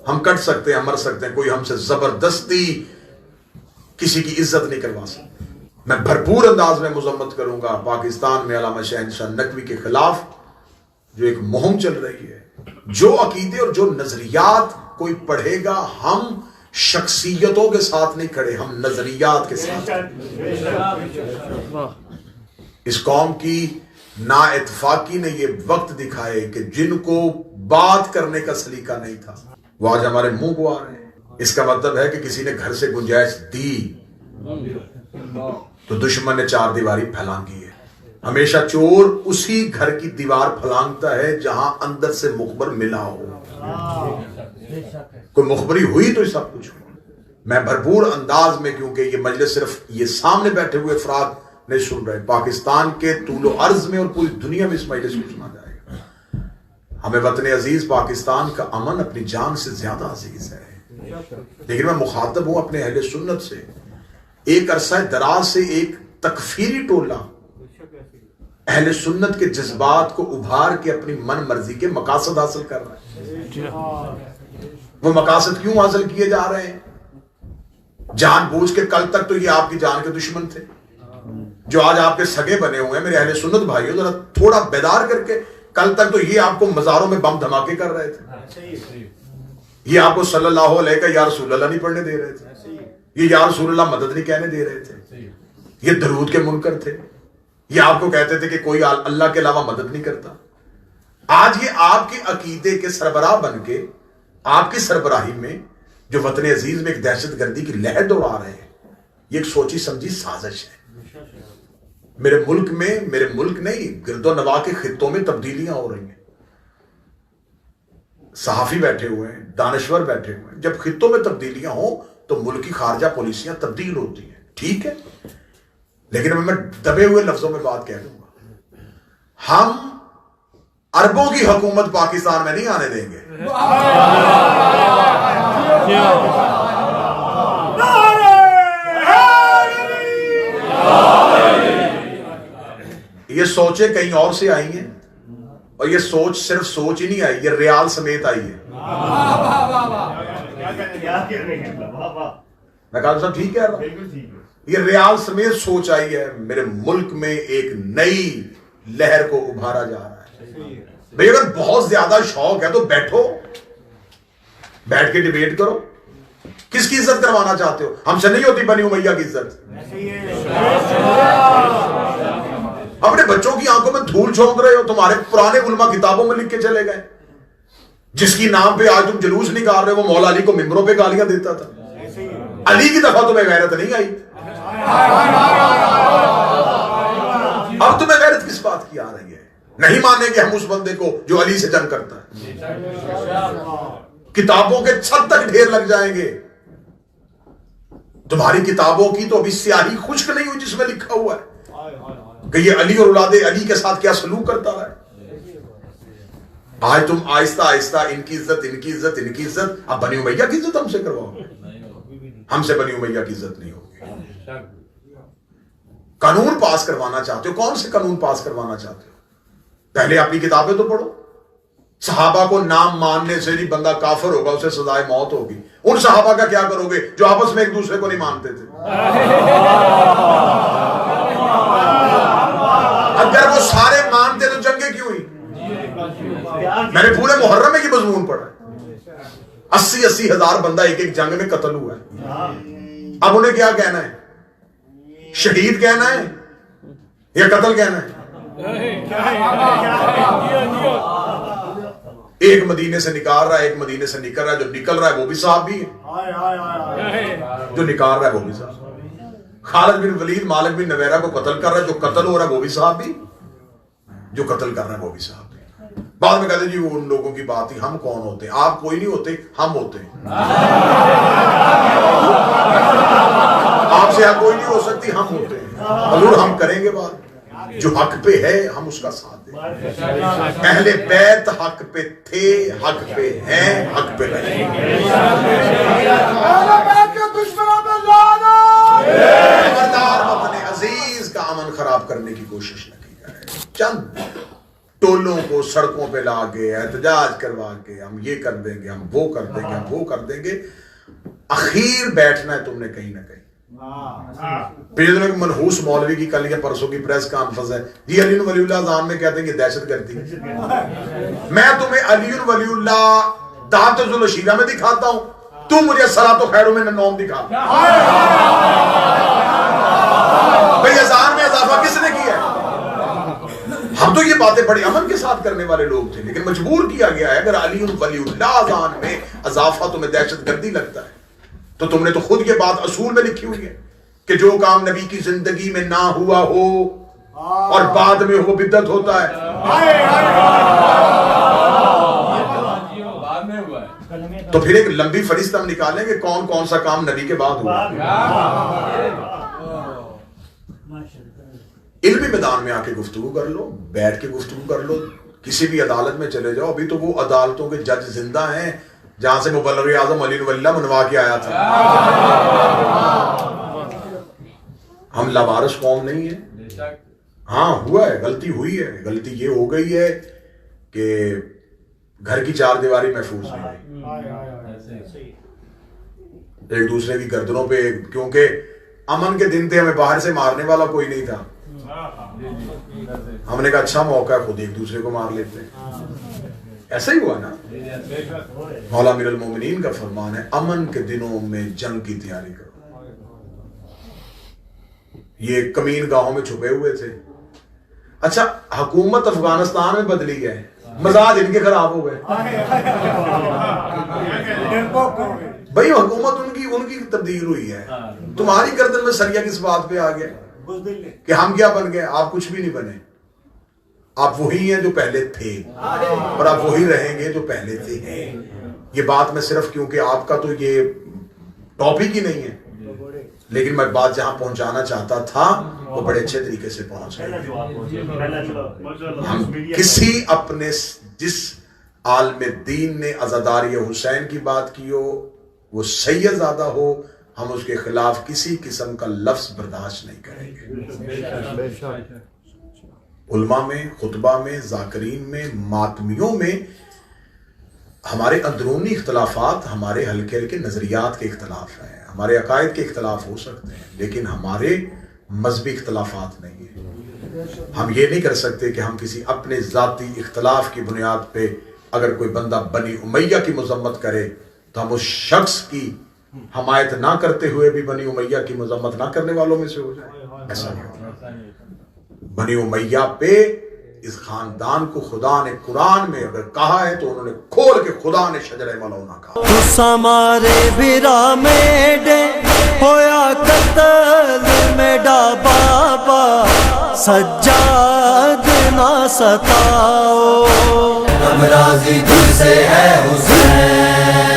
ہم کٹ سکتے ہیں، مر سکتے ہیں، کوئی ہم سے زبردستی کسی کی عزت نہیں کروا سکتا۔ میں بھرپور انداز میں مذمت کروں گا پاکستان میں علامہ شہنشاہ نقوی کے خلاف جو ایک مہم چل رہی ہے۔ جو عقیدے اور جو نظریات کوئی پڑھے گا، ہم شخصیتوں کے ساتھ نہیں کھڑے، ہم نظریات کے ساتھ۔ اس قوم کی نا اتفاقی نے یہ وقت دکھائے کہ جن کو بات کرنے کا سلیقہ نہیں تھا وہ آج ہمارے منہ کو آ رہے ہیں۔ اس کا مطلب ہے کہ کسی نے گھر سے گنجائش دی تو دشمن نے چار دیواری پھیلانگی ہے۔ ہمیشہ چور اسی گھر کی دیوار پھلانگتا ہے جہاں اندر سے مخبر ملا ہو۔ کوئی مخبری ہوئی تو سب کچھ ہوا۔ میں بھرپور انداز میں، کیونکہ یہ مجلس صرف یہ سامنے بیٹھے ہوئے افراد نہیں سن رہے، پاکستان کے طول و عرض میں اور پوری دنیا میں اس مجلس کو سنا جائے گا۔ ہمیں وطن عزیز پاکستان کا امن اپنی جان سے زیادہ عزیز ہے، لیکن میں مخاطب ہوں اپنے اہل سنت سے۔ ایک عرصہ دراز سے ایک تکفیری ٹولہ اہل سنت کے جذبات کو ابھار کے اپنی من مرضی کے مقاصد حاصل کر رہا ہے۔ وہ مقاصد کیوں حاصل کیے جا رہے ہیں؟ جان بوجھ کے کل تک تو یہ آپ کی جان کے دشمن تھے، جو آج آپ کے سگے بنے ہوئے ہیں۔ میرے اہل سنت بھائیوں، ذرا تھوڑا بیدار کر کے، کل تک تو یہ آپ کو مزاروں میں بم دھماکے کر رہے تھے، یہ آپ کو صلی اللہ علیہ کا یا رسول اللہ نہیں پڑھنے دے رہے تھے، یہ یا رسول اللہ مدد نہیں کہنے دے رہے تھے، یہ درود کے منکر تھے، یہ آپ کو کہتے تھے کہ کوئی اللہ کے علاوہ مدد نہیں کرتا۔ آج یہ آپ کے عقیدے کے سربراہ بن کے آپ کی سربراہی میں جو وطن عزیز میں ایک دہشت گردی کی لہر دوڑا رہے ہیں، یہ ایک سوچی سمجھی سازش ہے۔ میرے ملک نہیں، گرد و نواح کے خطوں میں تبدیلیاں ہو رہی ہیں۔ صحافی بیٹھے ہوئے ہیں، دانشور بیٹھے ہوئے ہیں۔ جب خطوں میں تبدیلیاں ہوں تو ملک کی خارجہ پالیسیاں تبدیل ہوتی ہیں، ٹھیک ہے، لیکن میں دبے ہوئے لفظوں میں بات کہہ دوں گا، ہم اربوں کی حکومت پاکستان میں نہیں آنے دیں گے۔ یہ سوچیں کہیں اور سے آئی ہیں، اور یہ سوچ صرف سوچ ہی نہیں آئی، یہ ریال سمیت آئی ہے۔ میں کہا صاحب ٹھیک ہے، یہ ریال سمیت سوچ آئی ہے۔ میرے ملک میں ایک نئی لہر کو ابھارا جا رہا ہے۔ بھئی اگر بہت زیادہ شوق ہے تو بیٹھو، بیٹھ کے ڈیبیٹ کرو۔ کس کی عزت کروانا چاہتے ہو؟ ہم سے نہیں ہوتی بنی امیہ کی عزت۔ اپنے بچوں کی آنکھوں میں دھول جھونک رہے ہو، تمہارے پرانے علماء کتابوں میں لکھ کے چلے گئے۔ جس کی نام پہ آج تم جلوس نکال رہے ہو، وہ مولا علی کو ممبروں پہ گالیاں دیتا تھا۔ علی کی دفعہ تمہیں غیرت نہیں آئی، اب تمہیں غیرت کس بات کی آ رہی ہے؟ نہیں مانیں گے ہم اس بندے کو جو علی سے جنگ کرتا ہے۔ کتابوں کے چھت تک ڈھیر لگ جائیں گے۔ تمہاری کتابوں کی تو ابھی سیاہی خشک نہیں ہوئی جس میں لکھا ہوا ہے کہ یہ علی اور اولاد علی کے ساتھ کیا سلوک کرتا ہے۔ آج تم آہستہ آہستہ ان کی عزت، ان کی عزت، ان کی عزت، اب بنی امیہ کی عزت ہم سے کرواؤ گے؟ ہم سے بنی امیہ کی عزت نہیں ہوگی۔ قانون پاس کروانا چاہتے ہو، کون سے قانون پاس کروانا چاہتے ہو؟ پہلے اپنی کتابیں تو پڑھو۔ صحابہ کو نام ماننے سے نہیں بندہ کافر ہوگا، اسے سزائے موت ہوگی۔ ان صحابہ کا کیا کرو گے جو آپس میں ایک دوسرے کو نہیں مانتے تھے؟ اگر وہ سارے مانتے تو جنگیں کیوں ہوئی؟ میں نے پورے محرم میں یہ مضمون پڑھا ہے، 80 ہزار بندہ ایک ایک جنگ میں قتل ہوا ہے۔ اب انہیں کیا کہنا ہے؟ شہید کہنا ہے یا قتل کہنا ہے؟ ایک مدینے سے نکال رہا ہے، ایک مدینے سے نکل رہا ہے، جو نکل رہا ہے وہ بھی صحابی ہے، جو نکال رہا ہے وہ بھی صحابی۔ خالد بن ولید مالک بن نویرہ کو قتل کر رہا ہے، جو قتل ہو رہا ہے وہ بھی صحابی، جو قتل کر رہا ہے وہ بھی صحابی۔ بعد میں کہتے ہیں جی وہ ان لوگوں کی بات ہی، ہم کون ہوتے ہیں؟ آپ کوئی نہیں ہوتے، ہم ہوتے ہیں۔ آپ سے کوئی نہیں ہو سکتی، ہم ہوتے ہیں۔ حضور ہم کریں گے بات، جو حق پہ ہے ہم اس کا ساتھ دیں۔ اہل بیت حق پہ تھے، حق پہ ہیں، حق پہ رہیں گے۔ خبردار وطن عزیز کا امن خراب کرنے کی کوشش نہ کی جائے۔ چند ٹولوں کو سڑکوں پہ لا کے احتجاج کروا کے ہم یہ کر دیں گے، ہم وہ کر دیں گے، ہم وہ کر دیں گے، اخیر بیٹھنا ہے تم نے کہیں نہ کہیں۔ پھر منحوس مولوی کی کل یا پرسوں کی پریس کانفرنس ہے، جی علی ولی اللہ اذان میں کہتے ہیں کہ دہشت گردی۔ میں تمہیں علی ولی اللہ تحفظ الشیرہ میں دکھاتا ہوں، تم مجھے صلاۃ و خیر من النوم دکھا۔ بھئی اذان میں اضافہ کس نے کیا ہے؟ ہم تو یہ باتیں بڑے امن کے ساتھ کرنے والے لوگ تھے، لیکن مجبور کیا گیا ہے۔ اگر علی ولی اللہ اذان میں اضافہ تمہیں دہشت گردی لگتا ہے تو تم نے تو خود یہ بات اصول میں لکھی ہوئی ہے کہ جو کام نبی کی زندگی میں نہ ہوا ہو اور بعد میں ہو بدعت ہوتا ہے۔ تو پھر ایک لمبی فہرست ہم نکالیں کہ کون کون سا کام نبی کے بعد ہوا۔ علمی میدان میں آ کے گفتگو کر لو، بیٹھ کے گفتگو کر لو، کسی بھی عدالت میں چلے جاؤ۔ ابھی تو وہ عدالتوں کے جج زندہ ہیں جہاں سے مبلغ اعظم علی ولی اللہ منوا کے آیا تھا۔ ہم لاوارث قوم نہیں ہے۔ ہاں ہوا ہے، غلطی ہوئی ہے، غلطی یہ ہو گئی ہے کہ گھر کی چار دیواری محفوظ نہیں ہوئی، ایک دوسرے کی گردنوں پہ، کیونکہ امن کے دن تھے، ہمیں باہر سے مارنے والا کوئی نہیں تھا، ہم نے کہا اچھا موقع ہے خود ایک دوسرے کو مار لیتے ہیں۔ ایسا ہی ہوا نا۔ مولا امیر المومنین کا فرمان ہے امن کے دنوں میں جنگ کی تیاری کرو۔ یہ کمین گاہوں میں چھپے ہوئے تھے۔ اچھا حکومت افغانستان میں بدلی ہے، مزاج ان کے خراب ہو گئے۔ بھائی حکومت ان کی تبدیل ہوئی ہے، تمہاری گردن میں سریا کس بات پہ آ گیا کہ ہم کیا بن گئے؟ آپ کچھ بھی نہیں بنے، آپ وہی ہیں جو پہلے تھے اور آپ وہی رہیں گے جو پہلے تھے۔ یہ بات میں صرف کیونکہ آپ کا تو یہ ٹاپک ہی نہیں ہے، لیکن میں بات جہاں پہنچانا چاہتا تھا وہ بڑے اچھے طریقے سے پہنچ گئے۔ ہم کسی اپنے جس عالم دین نے عزاداری حسین کی بات کی ہو، وہ سید زادہ ہو، ہم اس کے خلاف کسی قسم کا لفظ برداشت نہیں کریں گے۔ علماء میں، خطبہ میں، ذاکرین میں، ماتمیوں میں ہمارے اندرونی اختلافات، ہمارے ہلکے ہلکے نظریات کے اختلاف ہیں، ہمارے عقائد کے اختلاف ہو سکتے ہیں، لیکن ہمارے مذہبی اختلافات نہیں ہیں۔ ہم یہ نہیں کر سکتے کہ ہم کسی اپنے ذاتی اختلاف کی بنیاد پہ اگر کوئی بندہ بنی امیہ کی مذمت کرے تو ہم اس شخص کی حمایت نہ کرتے ہوئے بھی بنی امیہ کی مذمت نہ کرنے والوں میں سے ہو جائے۔ ایسا نہیں ہوتا۔ بنی امیہ پہ اس خاندان کو خدا نے قرآن میں اگر کہا ہے تو انہوں نے کھول کے خدا نے شجر ملعونہ کہا۔ اس ہمارے بھرا میں ڈے ہویا قتل میں ڈا بابا سجاد نہ ستاؤ، ہم راضی تجھ سے ہے